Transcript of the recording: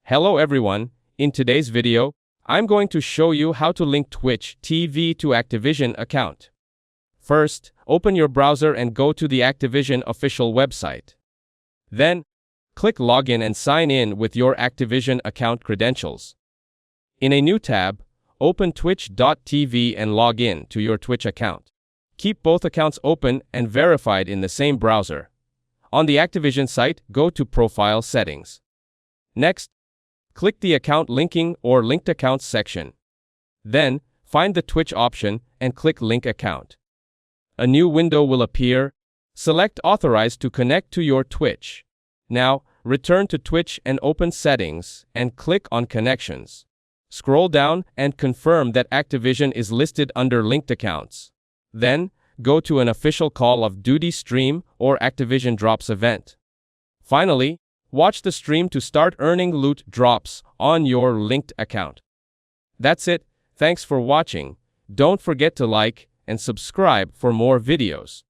Hello everyone, in today's video, I'm going to show you how to link Twitch TV to Activision account. First, open your browser and go to the Activision official website. Then, click Login and sign in with your Activision account credentials. In a new tab, open twitch.tv and log in to your Twitch account. Keep both accounts open and verified in the same browser. On the Activision site, go to Profile Settings. Next, click the Account Linking or Linked Accounts section. Then, find the Twitch option and click Link Account. A new window will appear. Select Authorize to connect to your Twitch. Now, return to Twitch and open Settings and click on Connections. Scroll down and confirm that Activision is listed under Linked Accounts. Then, go to an official Call of Duty stream or Activision Drops event. Finally, watch the stream to start earning loot drops on your linked account. That's it. Thanks for watching. Don't forget to like and subscribe for more videos.